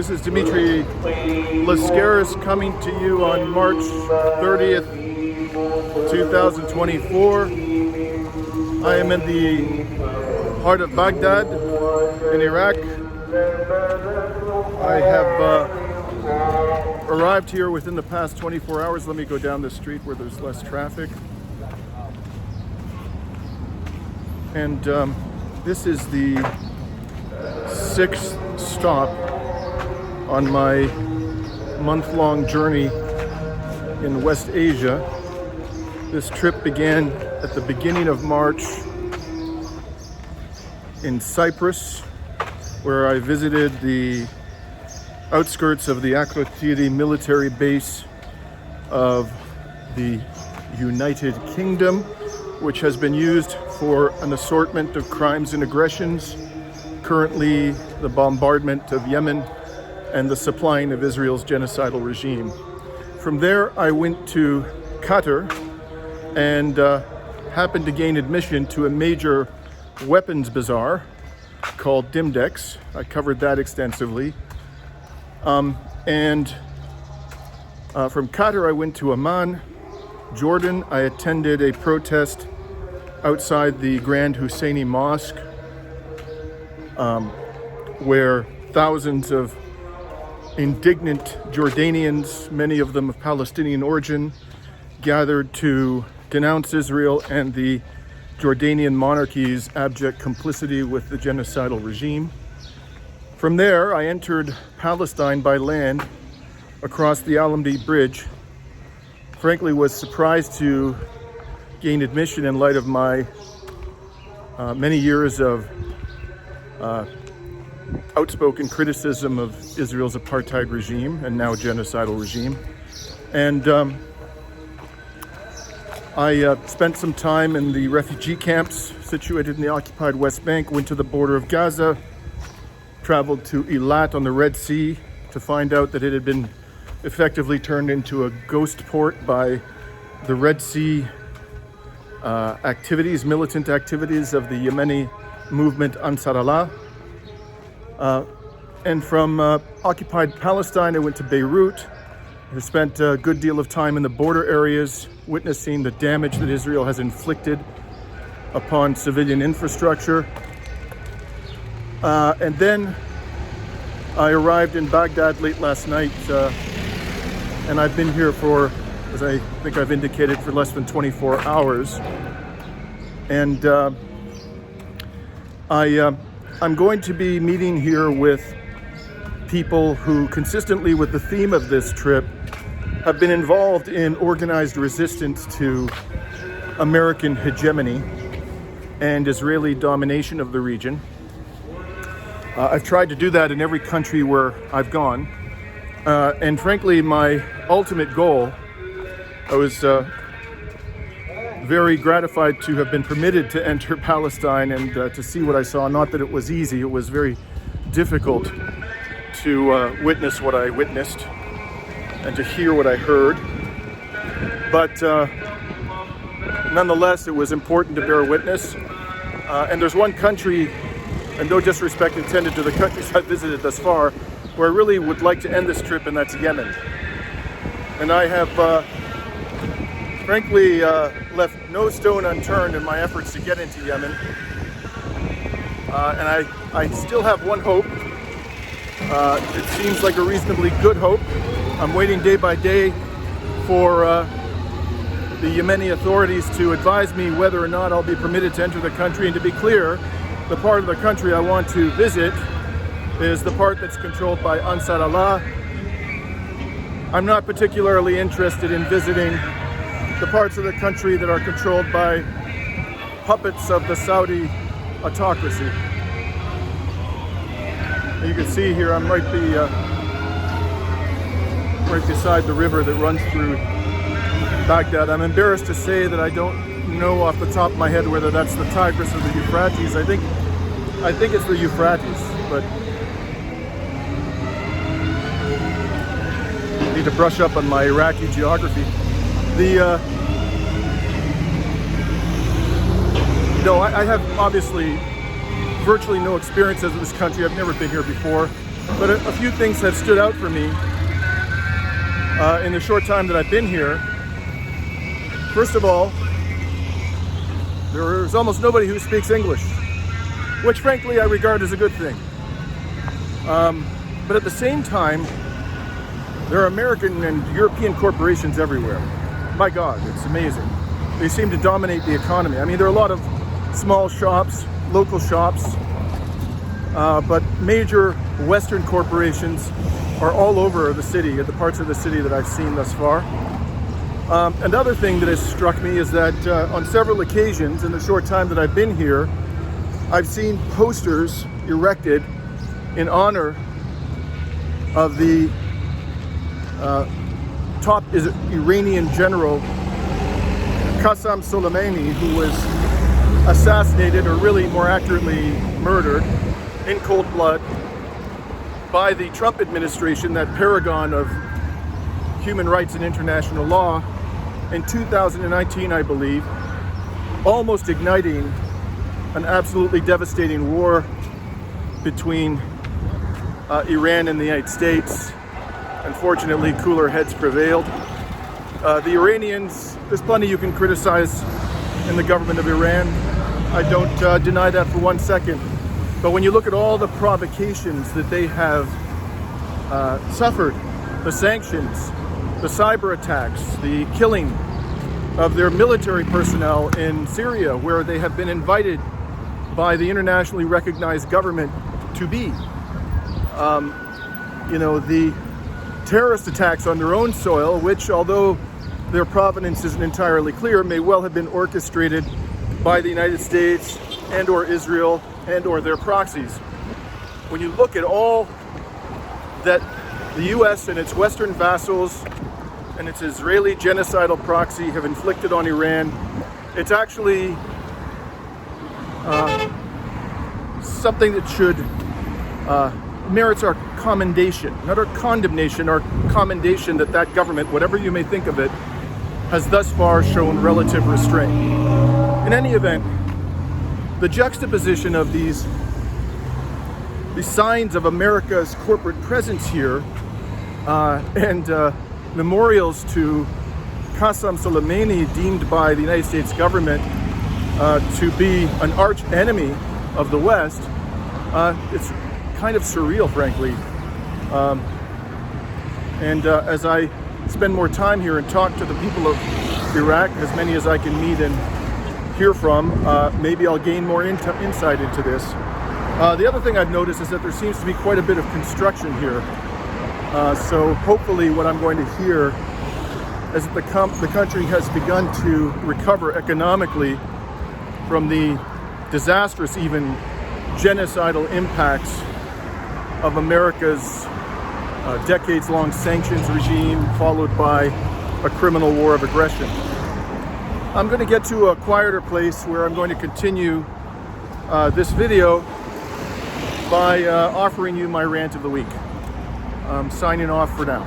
This is Dimitri Lascaris coming to you on March 30th, 2024. I am in the heart of Baghdad in Iraq. I have arrived here within the past 24 hours. Let me go down this street where there's less traffic. And this is the 6th stop on my month-long journey in West Asia. This trip began at the beginning of March in Cyprus, where I visited the outskirts of the Akrotiri military base of the United Kingdom, which has been used for an assortment of crimes and aggressions, currently the bombardment of Yemen and the supplying of Israel's genocidal regime. From there, I went to Qatar and happened to gain admission to a major weapons bazaar called Dimdex. I covered that extensively. From Qatar, I went to Amman, Jordan. I attended a protest outside the Grand Husseini Mosque, where thousands of indignant Jordanians, many of them of Palestinian origin, gathered to denounce Israel and the Jordanian monarchy's abject complicity with the genocidal regime. From there, I entered Palestine by land across the Alamdi Bridge. Frankly, was surprised to gain admission in light of my many years of outspoken criticism of Israel's apartheid regime and now genocidal regime. And I spent some time in the refugee camps situated in the occupied West Bank, went to the border of Gaza, traveled to Eilat on the Red Sea to find out that it had been effectively turned into a ghost port by the Red Sea militant activities of the Yemeni movement Ansar Allah. And from occupied Palestine, I went to Beirut. I spent a good deal of time in the border areas, witnessing the damage that Israel has inflicted upon civilian infrastructure. And then I arrived in Baghdad late last night, and I've been here for, as I think I've indicated, for less than 24 hours. And I'm going to be meeting here with people who, consistently with the theme of this trip, have been involved in organized resistance to American hegemony and Israeli domination of the region. I've tried to do that in every country where I've gone. And frankly, my ultimate goal, I was very gratified to have been permitted to enter Palestine and to see what I saw. Not that it was easy, it was very difficult to witness what I witnessed and to hear what I heard. But nonetheless, it was important to bear witness. And there's one country, and no disrespect intended to the countries I've visited thus far, where I really would like to end this trip, and that's Yemen. And I have frankly left no stone unturned in my efforts to get into Yemen. And I still have one hope. It seems like a reasonably good hope. I'm waiting day by day for the Yemeni authorities to advise me whether or not I'll be permitted to enter the country. And to be clear, the part of the country I want to visit is the part that's controlled by Ansar Allah. I'm not particularly interested in visiting the parts of the country that are controlled by puppets of the Saudi autocracy. You can see here I'm right beside the river that runs through Baghdad. I'm embarrassed to say that I don't know off the top of my head whether that's the Tigris or the Euphrates. I think it's the Euphrates, but I need to brush up on my Iraqi geography. I have obviously virtually no experiences in this country. I've never been here before. But a few things have stood out for me in the short time that I've been here. First of all, there is almost nobody who speaks English, which frankly I regard as a good thing. But at the same time, there are American and European corporations everywhere. My God, it's amazing. They seem to dominate the economy. I mean, there are a lot of small shops, local shops, but major Western corporations are all over the city, at the parts of the city that I've seen thus far. Another thing that has struck me is that on several occasions in the short time that I've been here, I've seen posters erected in honor of the top Iranian general Qasem Soleimani, who was assassinated, or really more accurately murdered, in cold blood by the Trump administration, that paragon of human rights and international law, in 2019, I believe, almost igniting an absolutely devastating war between Iran and the United States. Unfortunately, cooler heads prevailed. The Iranians, there's plenty you can criticize in the government of Iran. I don't deny that for 1 second. But when you look at all the provocations that they have suffered, the sanctions, the cyber attacks, the killing of their military personnel in Syria, where they have been invited by the internationally recognized government to be. The terrorist attacks on their own soil, which, although their provenance isn't entirely clear, may well have been orchestrated by the United States and or Israel and or their proxies. When you look at all that the US and its Western vassals and its Israeli genocidal proxy have inflicted on Iran, it's actually something that should merits our commendation, not our condemnation, our commendation that that government, whatever you may think of it, has thus far shown relative restraint. In any event, the juxtaposition of these signs of America's corporate presence here and memorials to Qasem Soleimani, deemed by the United States government to be an arch enemy of the West, it's kind of surreal, frankly. As I spend more time here and talk to the people of Iraq, as many as I can meet and hear from, maybe I'll gain more insight into this. The other thing I've noticed is that there seems to be quite a bit of construction here. So hopefully what I'm going to hear is that the country has begun to recover economically from the disastrous, even genocidal impacts of America's decades-long sanctions regime, followed by a criminal war of aggression. I'm going to get to a quieter place where I'm going to continue this video by offering you my rant of the week. I'm signing off for now.